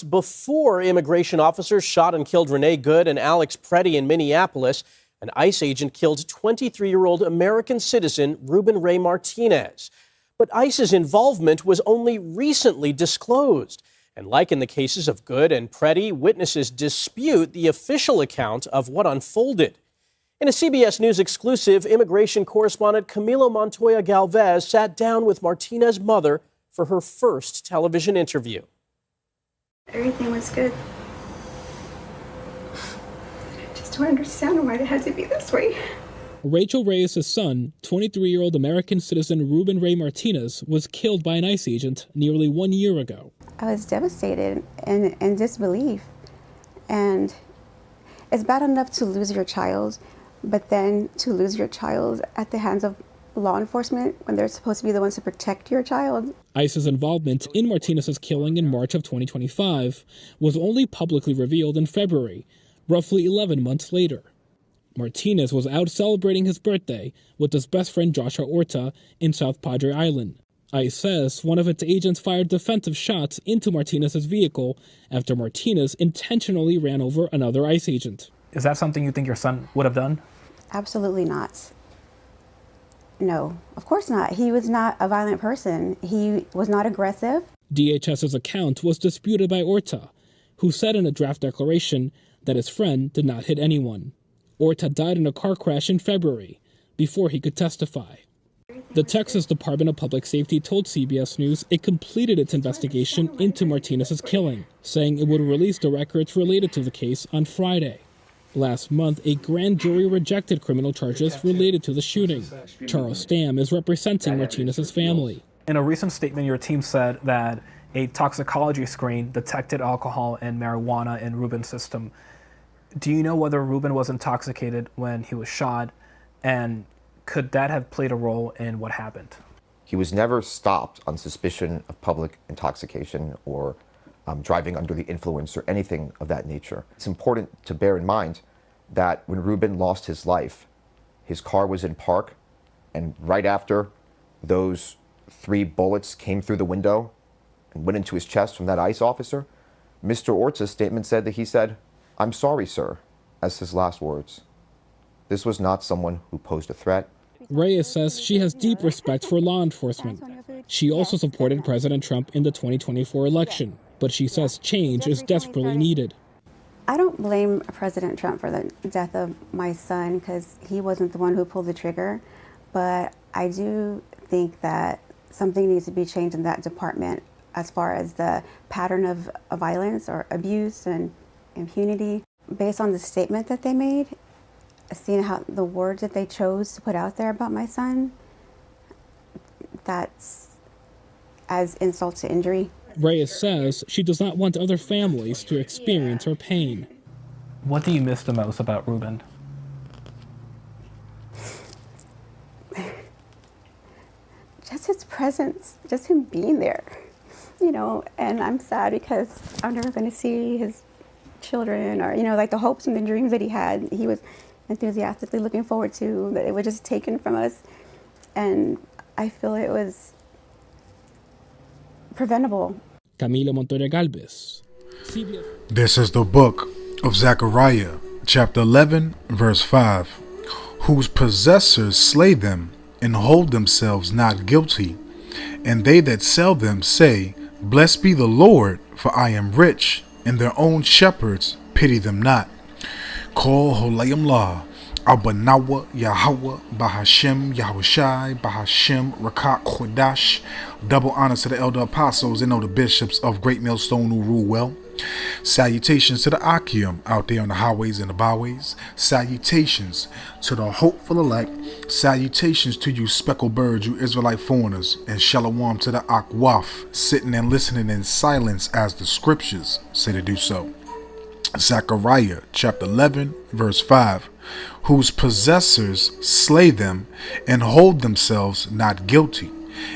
before immigration officers shot and killed Renee Good and Alex Preddy in Minneapolis, an ICE agent killed 23-year-old American citizen Ruben Ray Martinez. But ICE's involvement was only recently disclosed. And like in the cases of Good and Preddy, witnesses dispute the official account of what unfolded. In a CBS News exclusive, immigration correspondent Camilo Montoya Galvez sat down with Martinez's mother for her first television interview. Everything was good. I just don't understand why it had to be this way. Rachel Reyes' son, 23-year-old American citizen Ruben Ray Martinez, was killed by an ICE agent nearly 1 year ago. I was devastated and in disbelief. And it's bad enough to lose your child, but then to lose your child at the hands of law enforcement when they're supposed to be the ones to protect your child. ICE's involvement in Martinez's killing in March of 2025 was only publicly revealed in February, roughly 11 months later. Martinez was out celebrating his birthday with his best friend Joshua Orta in South Padre Island. ICE says one of its agents fired defensive shots into Martinez's vehicle after Martinez intentionally ran over another ICE agent. Is that something you think your son would have done? Absolutely not. No, of course not. He was not a violent person. He was not aggressive. DHS's account was disputed by Orta, who said in a draft declaration that his friend did not hit anyone. Orta died in a car crash in February, before he could testify. The Texas Department of Public Safety told CBS News it completed its investigation into Martinez's killing, saying it would release the records related to the case on Friday. Last month, a grand jury rejected criminal charges related to the shooting. Charles Stamm is representing Martinez's family. In a recent statement, your team said that a toxicology screen detected alcohol and marijuana in Ruben's system. Do you know whether Ruben was intoxicated when he was shot, and could that have played a role in what happened? He was never stopped on suspicion of public intoxication or driving under the influence or anything of that nature. It's important to bear in mind that when Ruben lost his life, his car was in park, and right after those 3 bullets came through the window and went into his chest from that ICE officer, Mr. Orta's statement said that he said, "I'm sorry, sir," as his last words. This was not someone who posed a threat. Reyes says she has deep respect for law enforcement. She also supported President Trump in the 2024 election, but she says change is desperately needed. I don't blame President Trump for the death of my son because he wasn't the one who pulled the trigger, but I do think that something needs to be changed in that department as far as the pattern of violence or abuse and impunity. Based on the statement that they made, seeing how the words that they chose to put out there about my son, that's as insult to injury. Reyes says she does not want other families to experience her pain. What do you miss the most about Ruben? Just his presence, just him being there, you know, and I'm sad because I'm never going to see his children or, you know, like the hopes and the dreams that he had. He was enthusiastically looking forward to, that it was just taken from us. And I feel it was preventable. Camilo Montoya Galvez. This is the book of Zechariah, chapter 11, verse 5. Whose possessors slay them and hold themselves not guilty, and they that sell them say, Blessed be the Lord, for I am rich, and their own shepherds pity them not. Kol Holayim La, Abanawa Yahweh, Bahashem Yahushai, Bahashem Rakak Chodash. Double honors to the elder apostles and all the bishops of Great Millstone who rule well. Salutations to the Akim out there on the highways and the byways. Salutations to the hopeful elect. Salutations to you speckled birds, you Israelite foreigners. And shalom to the Akwaf, sitting and listening in silence as the scriptures say to do so. Zechariah chapter 11 verse 5. Whose possessors slay them and hold themselves not guilty,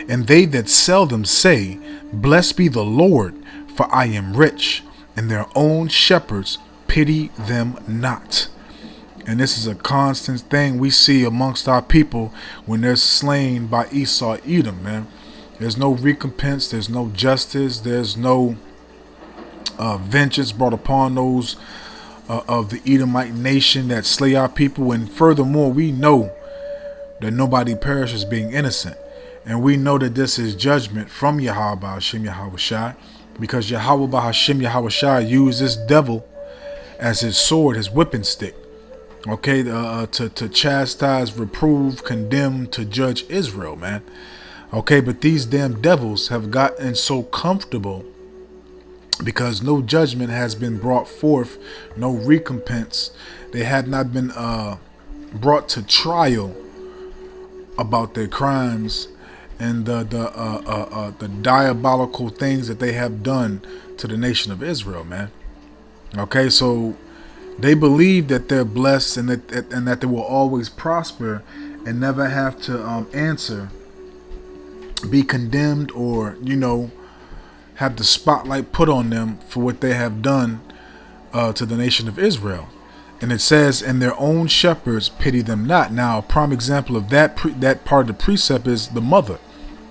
and they that sell them say, Blessed be the Lord, for I am rich, and their own shepherds pity them not. And this is a constant thing we see amongst our people when they're slain by Esau Edom, man. There's no recompense, there's no justice, there's no vengeance brought upon those of the Edomite nation that slay our people. And furthermore, we know that nobody perishes being innocent. And we know that this is judgment from Yahweh Ba'Hashem Yahweh Shai, because Yahweh Ba'Hashem Yahweh Shai used this devil as his sword, his whipping stick, okay, to chastise, reprove, condemn, to judge Israel, man. Okay, but these damn devils have gotten so comfortable because no judgment has been brought forth, no recompense. They have not been brought to trial about their crimes and the diabolical things that they have done to the nation of Israel, man. Okay, so they believe that they're blessed and that they will always prosper and never have to answer, be condemned, or have the spotlight put on them for what they have done to the nation of Israel. And it says, and their own shepherds pity them not. Now, a prime example of that part of the precept is the mother.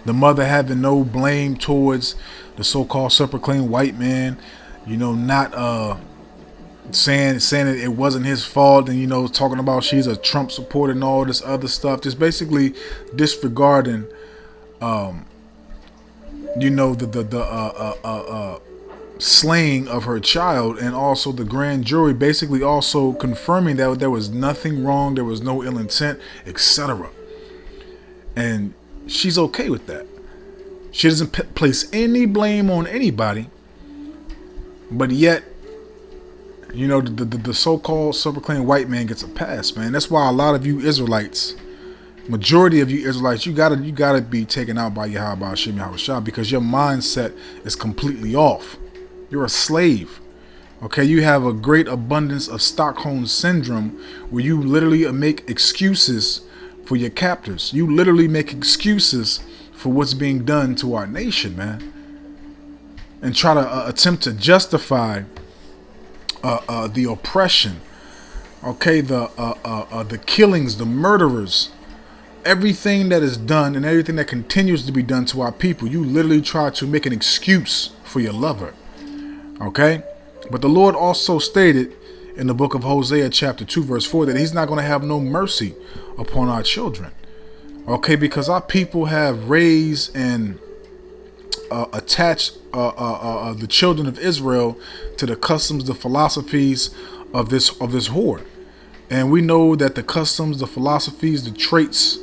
The mother having no blame towards the so-called self-proclaimed white man, not saying that it wasn't his fault, and talking about she's a Trump supporter and all this other stuff, just basically disregarding the slaying of her child, and also the grand jury basically also confirming that there was nothing wrong, there was no ill intent, etc. And she's okay with that. She doesn't place any blame on anybody, but yet the so-called self-proclaimed white man gets a pass, man. That's why a lot of you Israelites, majority of you Israelites, you gotta be taken out by Yahweh Ba'Hashem Yahweh Shai, because your mindset is completely off. You're a slave. Okay, you have a great abundance of Stockholm syndrome, where you literally make excuses for your captors. You literally make excuses for what's being done to our nation, man, and try to attempt to justify the oppression. Okay, the killings, the murderers, everything that is done and everything that continues to be done to our people. You literally try to make an excuse for your lover. Okay, but the Lord also stated in the book of Hosea chapter 2 verse 4 that he's not going to have no mercy upon our children. Okay, because our people have raised and attached the children of Israel to the customs, the philosophies of this whore. And we know that the customs, the philosophies, the traits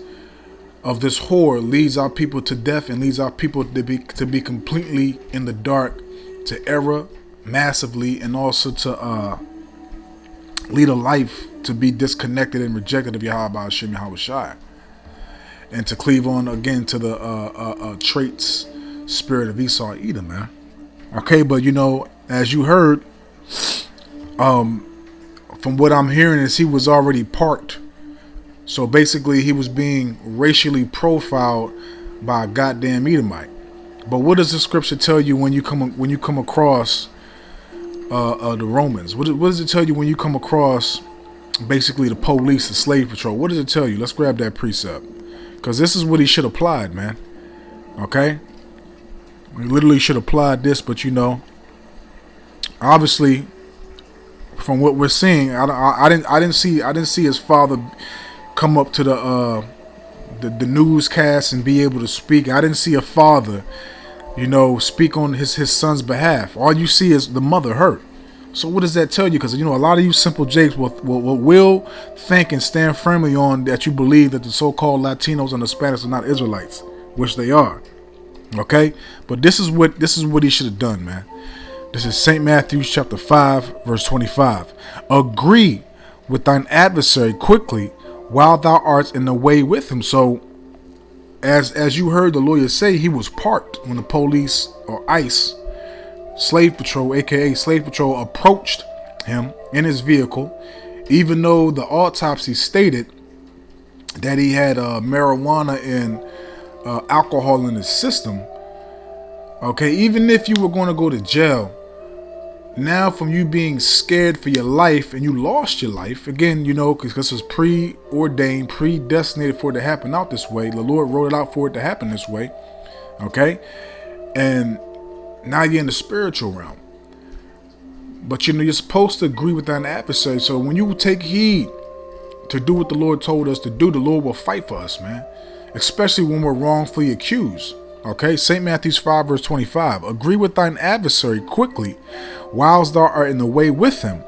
of this whore leads our people to death and leads our people to be completely in the dark, to error massively, and also to lead a life to be disconnected and rejected of Yahweh Ba'Hashem Yahweh Shai, and to cleave on again to the traits, spirit of Esau Edom, man. Okay, but as you heard, from what I'm hearing is he was already parked. So basically he was being racially profiled by a goddamn Edomite. But what does the scripture tell you when you come across the Romans? What does it tell you when you come across basically the police, the slave patrol? What does it tell you? Let's grab that precept, because this is what he should have applied, man. Okay, he literally should have applied this, but obviously, from what we're seeing, I didn't see his father come up to the newscast and be able to speak. I didn't see a father, speak on his son's behalf. All you see is the mother hurt. So what does that tell you? Because a lot of you simple jakes will think and stand firmly on that you believe that the so-called Latinos and Hispanics are not Israelites, which they are. Okay, but this is what he should have done, man. This is St. Matthew chapter 5 verse 25. Agree with thine adversary quickly while thou art in the way with him. So as you heard the lawyer say, he was parked when the police, or ICE, slave patrol, aka slave patrol, approached him in his vehicle, even though the autopsy stated that he had marijuana and alcohol in his system. Okay, even if you were going to go to jail, now from you being scared for your life and you lost your life again, because this was preordained, predestinated for it to happen out this way. The Lord wrote it out for it to happen this way. Okay, and now you're in the spiritual realm. But you're supposed to agree with thine adversary. So when you take heed to do what the Lord told us to do, the Lord will fight for us, man. Especially when we're wrongfully accused. Okay, St. Matthew 5 verse 25. Agree with thine adversary quickly, whilst thou art in the way with him,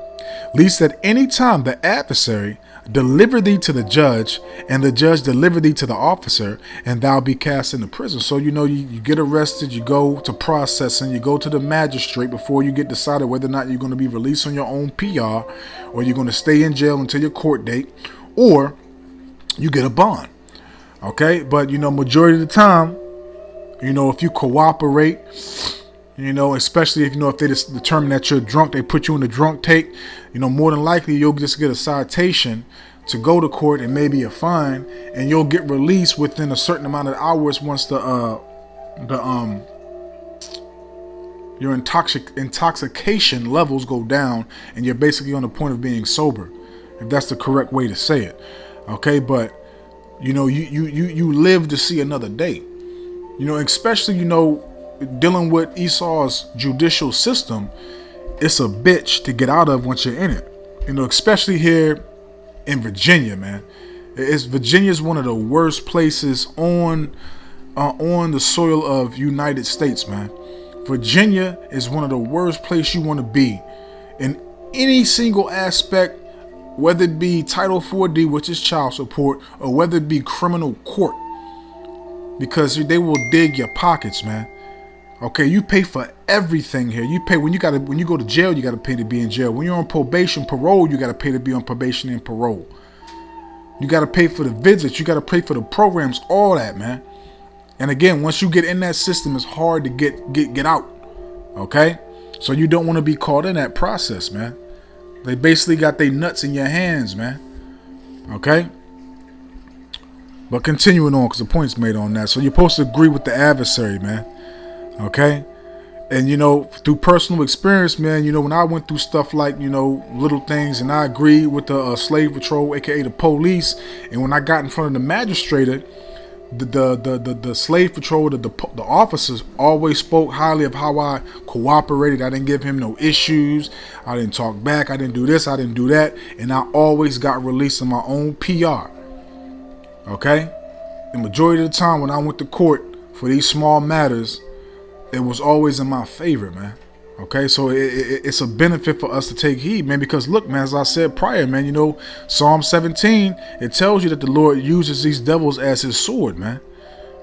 lest at any time the adversary deliver thee to the judge, and the judge deliver thee to the officer, and thou be cast into prison. So you get arrested, you go to processing, you go to the magistrate before you get decided whether or not you're going to be released on your own PR, or you're going to stay in jail until your court date, or you get a bond. Okay, but majority of the time, if you cooperate, especially if they just determine that you're drunk, they put you in the drunk take, more than likely you'll just get a citation to go to court and maybe a fine, and you'll get released within a certain amount of hours once your intoxication levels go down and you're basically on the point of being sober, if that's the correct way to say it. Okay, but you live to see another day. Especially dealing with Esau's judicial system, it's a bitch to get out of once you're in it. Especially here in Virginia, man. Virginia's one of the worst places on the soil of United States, man. Virginia is one of the worst places you want to be in any single aspect, whether it be Title 4D, which is child support, or whether it be criminal court, because they will dig your pockets, man. Okay, you pay for everything here. You pay when you go to jail, you gotta pay to be in jail. When you're on probation, parole, you gotta pay to be on probation and parole. You gotta pay for the visits, you gotta pay for the programs, all that, man. And again, once you get in that system, it's hard to get out. Okay, so you don't want to be caught in that process, man. They basically got their nuts in your hands, man. Okay. But continuing on, because the point's made on that. So you're supposed to agree with the adversary, man. Okay. And, through personal experience, man, when I went through stuff like, little things, and I agreed with the slave patrol, aka the police. And when I got in front of the magistrate, the slave patrol, the officers always spoke highly of how I cooperated. I didn't give him no issues. I didn't talk back. I didn't do this. I didn't do that. And I always got released on my own PR. Okay? The majority of the time when I went to court for these small matters, it was always in my favor, man. Okay, so it's a benefit for us to take heed, man, because look, man, as I said prior, man, Psalm 17, it tells you that the Lord uses these devils as his sword, man.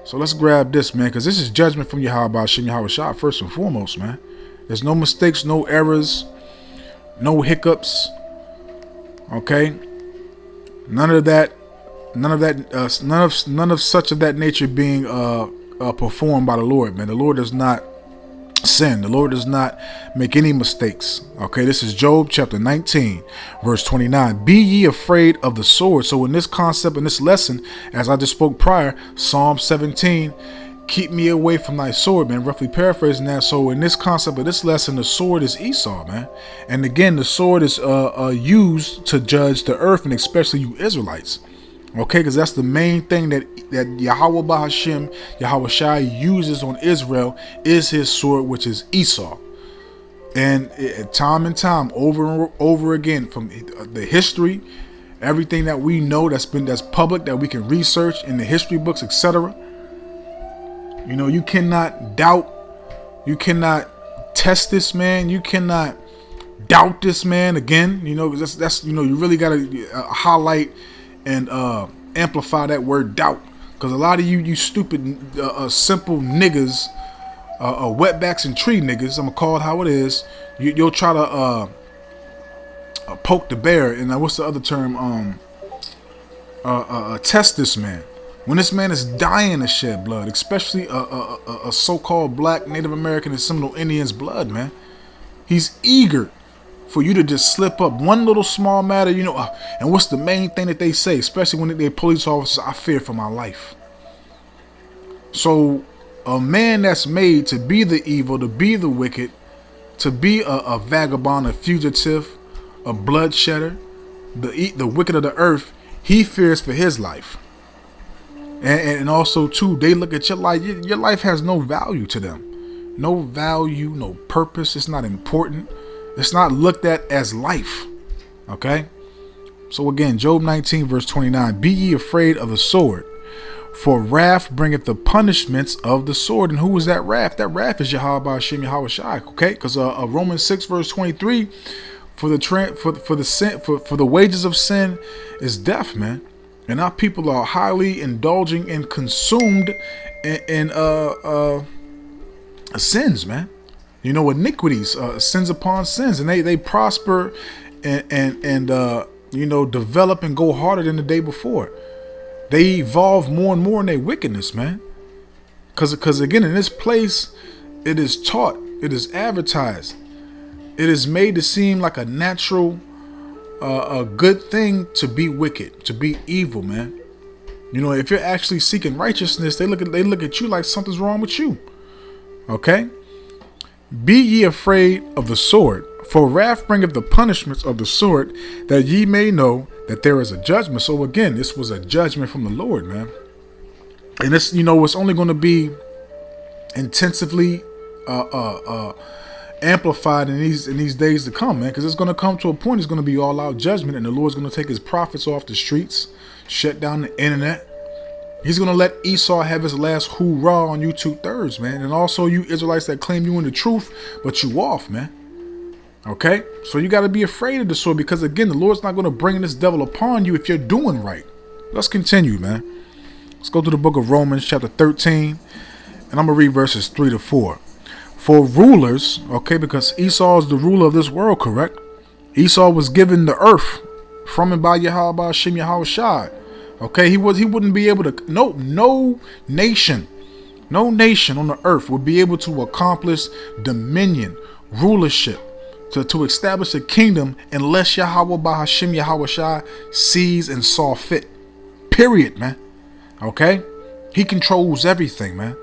So let's grab this, man, because this is judgment from Yahweh Shem Yahweh Shah first and foremost, man. There's no mistakes, no errors, no hiccups. Okay, none of such of that nature being performed by the Lord, man. The Lord does not sin. The Lord does not make any mistakes. Okay, this is Job chapter 19 verse 29. Be ye afraid of the sword. So in this concept, in this lesson, as I just spoke prior, Psalm 17, keep me away from thy sword, man, roughly paraphrasing that. So in this concept of this lesson, the sword is Esau, man. And again, the sword is used to judge the earth, and especially you Israelites. Okay, because that's the main thing that Yahweh Bahashem, Yahweh Shai uses on Israel, is his sword, which is Esau. And time and time, over and over again, from the history, everything that we know that's public, that we can research in the history books, etc. You cannot doubt, you cannot test this man, you cannot doubt this man again. That's you really gotta highlight and amplify that word doubt, because a lot of you stupid simple niggas, wetbacks and tree niggas, I'm gonna call it how it is, you'll try to poke the bear, and what's the other term, test this man when this man is dying to shed blood, especially a so-called black Native American and Seminole Indian's blood, man. He's eager for you to just slip up one little small matter, and what's the main thing that they say, especially when they're police officers? I fear for my life. So a man that's made to be the evil, to be the wicked, to be a vagabond, a fugitive, a bloodshedder, the wicked of the earth, he fears for his life. And also too, they look at your life. Your life has no value to them. No value, no purpose. It's not important. It's not looked at as life. Okay? So again, Job 19 verse 29, be ye afraid of the sword, for wrath bringeth the punishments of the sword. And who is that wrath? That wrath is Yahweh Hashem Yahweh Shai. Okay? Because Romans 6 verse 23, for the wages of sin is death, man. And our people are highly indulging and consumed in sins, man. You know, iniquities, sins upon sins, and they prosper and you know, develop and go harder than the day before. They evolve more and more in their wickedness, man. Because again, in this place, it is taught, it is advertised, it is made to seem like a natural, a good thing to be wicked, to be evil, man. You know, if you're actually seeking righteousness, they look at you like something's wrong with you. Okay? Be ye afraid of the sword, for wrath bringeth the punishments of the sword, that ye may know that there is a judgment. So again, this was a judgment from the Lord, man. And this, you know, it's only going to be intensively amplified in these days to come, man, because it's going to come to a point, it's going to be all out judgment, and the Lord's going to take his prophets off the streets, shut down the internet. He's going to let Esau have his last hoorah on you 2/3, man. And also you Israelites that claim you in the truth, but you off, man. Okay? So you got to be afraid of the sword, because again, the Lord's not going to bring this devil upon you if you're doing right. Let's continue, man. Let's go to the book of Romans chapter 13, and I'm going to read verses 3-4. For rulers, okay, because Esau is the ruler of this world, correct? Esau was given the earth from and by Yahweh Hashem Yahweh Shai. Okay, he wouldn't be able to, no nation on the earth would be able to accomplish dominion, rulership, to establish a kingdom unless Yahweh Hashem Yahweh Shai sees and saw fit. Period, man. Okay? He controls everything, man.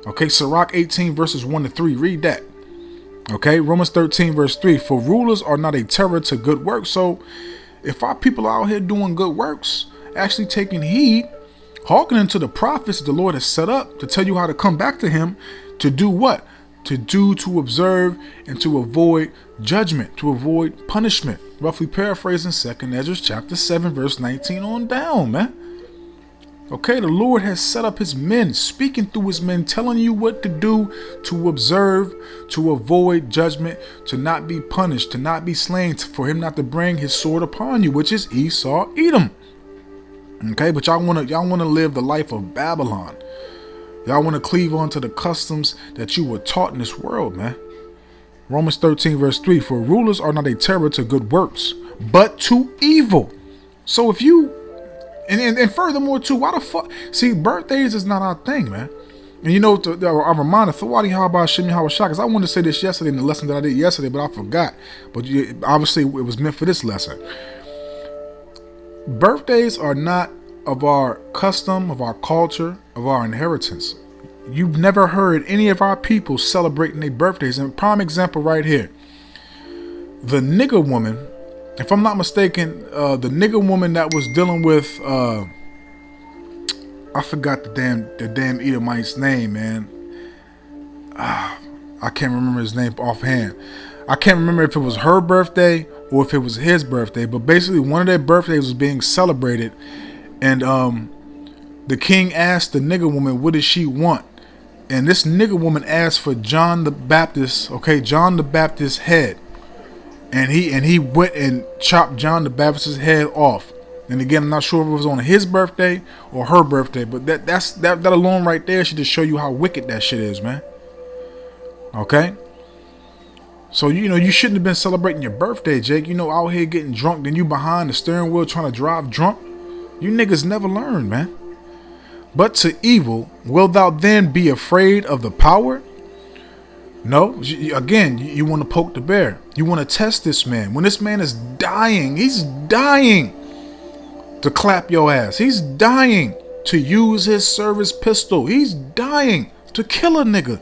Okay, Sirach 18 verses 1-3, read that. Okay, Romans 13 verse 3, for rulers are not a terror to good works. So if our people are out here doing good works, actually taking heed, hearkening to the prophets the Lord has set up to tell you how to come back to him, to do what? To observe and to avoid judgment, to avoid punishment. Roughly paraphrasing 2 Ezra chapter 7 verse 19 on down, man. Okay, the Lord has set up his men, speaking through his men, telling you what to do, to observe, to avoid judgment, to not be punished, to not be slain, for him not to bring his sword upon you, which is Esau, Edom. Okay, but y'all want to live the life of Babylon. Y'all want to cleave on to the customs that you were taught in this world, man. Romans 13 verse 3, for rulers are not a terror to good works, but to evil. So if you, and furthermore too, why the fuck, see, birthdays is not our thing, man. And you know, I'm reminded, Thawadi Haba Shimi Hawashak, because I wanted to say this yesterday in the lesson that I did yesterday, but I forgot. But obviously it was meant for this lesson. Birthdays are not of our custom, of our culture, of our inheritance. You've never heard any of our people celebrating their birthdays. And prime example right here. The nigger woman, if I'm not mistaken, the nigger woman that was dealing with, I forgot the damn Edomite's name, man. I can't remember his name offhand. I can't remember if it was her birthday or if it was his birthday, but basically one of their birthdays was being celebrated, and the king asked the nigger woman, what does she want? And this nigger woman asked for John the Baptist, okay, John the Baptist's head. And he went and chopped John the Baptist's head off. And again, I'm not sure if it was on his birthday or her birthday, but that alone right there should just show you how wicked that shit is, man. Okay? So, you know, you shouldn't have been celebrating your birthday, Jake. You know, out here getting drunk, then you behind the steering wheel trying to drive drunk. You niggas never learn, man. But to evil, wilt thou then be afraid of the power? No, again, you want to poke the bear. You want to test this man. When this man is dying, he's dying to clap your ass. He's dying to use his service pistol. He's dying to kill a nigga.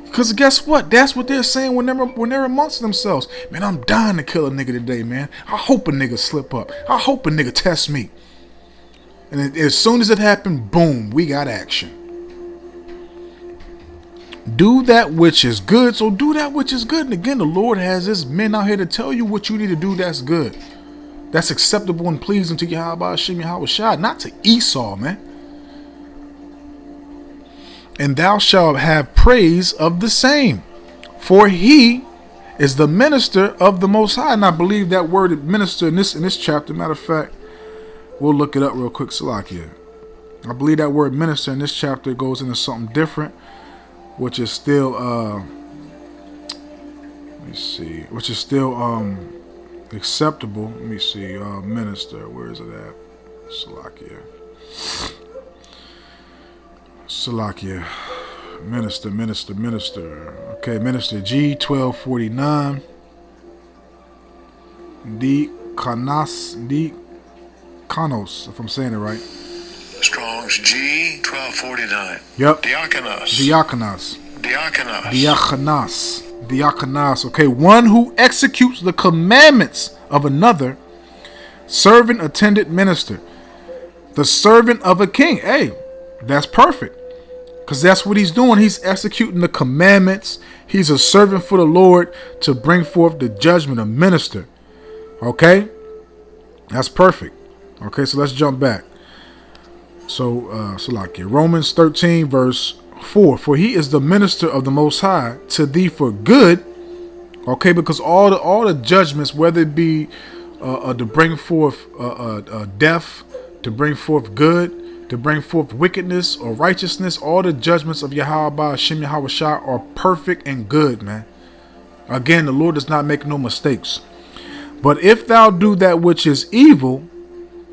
Because guess what? That's what they're saying when they're amongst themselves. Man, I'm dying to kill a nigga today, man. I hope a nigga slip up. I hope a nigga test me. And as soon as it happened, boom, we got action. Do that which is good. So do that which is good. And again, the Lord has his men out here to tell you what you need to do that's good. That's acceptable and pleasing to Yahweh Hashem Yahweh Shai, not to Esau, man. And thou shalt have praise of the same, for he is the minister of the Most High. And I believe that word minister in this chapter, matter of fact, we'll look it up real quick, Salakia. I believe that word minister in this chapter goes into something different, which is still let me see, which is still acceptable. Let me see, minister, where is it at? Salakia. Minister. Okay, minister G1249. Kanos, if I'm saying it right. Strong's G1249. Yep. Diakonos. Okay, one who executes the commandments of another, servant, attendant, minister. The servant of a king. Hey, that's perfect. Because that's what he's doing. He's executing the commandments. He's a servant for the Lord to bring forth the judgment, a minister. Okay? That's perfect. Okay, so let's jump back. So, Salakia. Romans 13, verse 4. For he is the minister of the Most High to thee for good. Okay, because all the judgments, whether it be to bring forth death, to bring forth good, to bring forth wickedness or righteousness, all the judgments of Yahweh Hashem Yahweh Shai are perfect and good, man. Again, the Lord does not make no mistakes. But if thou do that which is evil,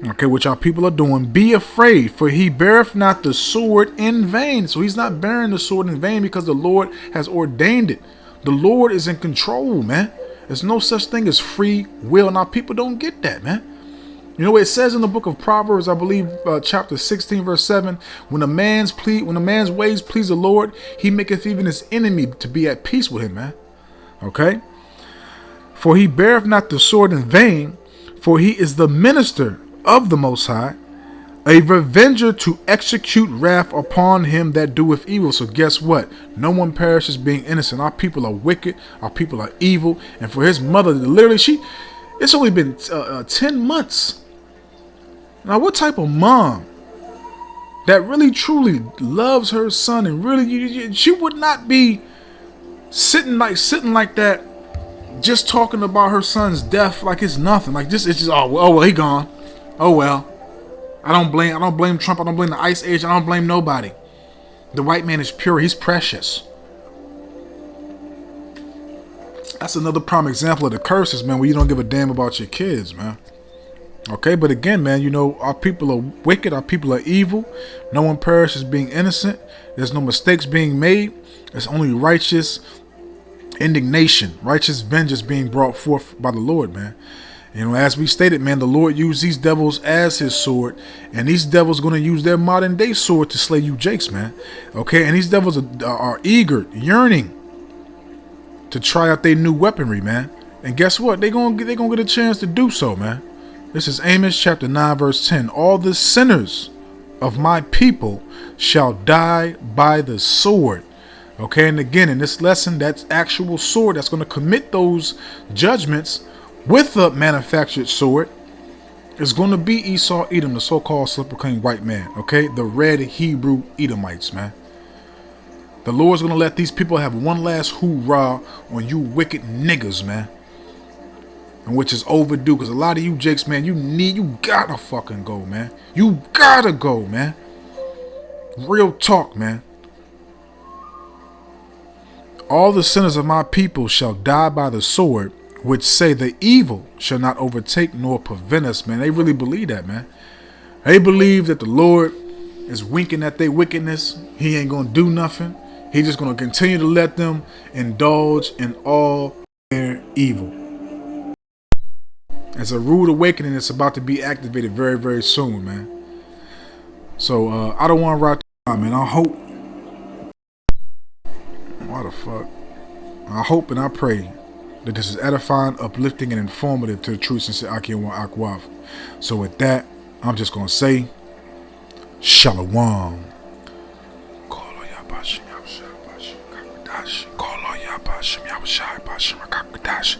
okay, which our people are doing, be afraid, for he beareth not the sword in vain. So he's not bearing the sword in vain because the Lord has ordained it. The Lord is in control, man. There's no such thing as free will. Now, people don't get that, man. You know what it says in the book of Proverbs, I believe, chapter 16, verse 7, when a man's ways please the Lord, he maketh even his enemy to be at peace with him, man. Okay? For he beareth not the sword in vain, for he is the minister of the Most High, a revenger to execute wrath upon him that doeth evil. So guess what? No one perishes being innocent. Our people are wicked. Our people are evil. And for his mother, literally, it's only been 10 months. Now, what type of mom that really truly loves her son and really, she would not be sitting like that, just talking about her son's death like it's nothing. Like this, it's just oh well, he gone. Oh well. I don't blame Trump. I don't blame the Ice Age. I don't blame nobody. The white man is pure. He's precious. That's another prime example of the curses, man, where you don't give a damn about your kids, man. Okay, but again, man, you know, our people are wicked. Our people are evil. No one perishes being innocent. There's no mistakes being made. There's only righteous indignation, righteous vengeance being brought forth by the Lord, man. You know, as we stated, man, the Lord used these devils as his sword, and these devils going to use their modern day sword to slay you jakes, man. Okay, and these devils are eager, yearning to try out their new weaponry, man. And guess what? They're gonna get a chance to do so, man. This is Amos chapter 9, verse 10. All the sinners of my people shall die by the sword. Okay, and again, in this lesson, that's actual sword that's going to commit those judgments with a manufactured sword is going to be Esau Edom, the so-called self-proclaimed white man. Okay, the red Hebrew Edomites, man. The Lord's going to let these people have one last hoorah on you wicked niggas, man. And which is overdue, because a lot of you jakes, man, you gotta fucking go, man. You gotta go, man. Real talk, man. All the sinners of my people shall die by the sword, which say the evil shall not overtake nor prevent us, man. They really believe that, man. They believe that the Lord is winking at their wickedness. He ain't gonna do nothing. He's just gonna continue to let them indulge in all their evil. It's a rude awakening that's about to be activated very, very soon, man. So, I don't want to ride the line, man. I hope. Why the fuck? I hope and I pray that this is edifying, uplifting, and informative to the true sincere Akiyawa Akwaf. So with that, I'm just going to say, Shalom. Yahweh Shai, Bashim Yakakadash.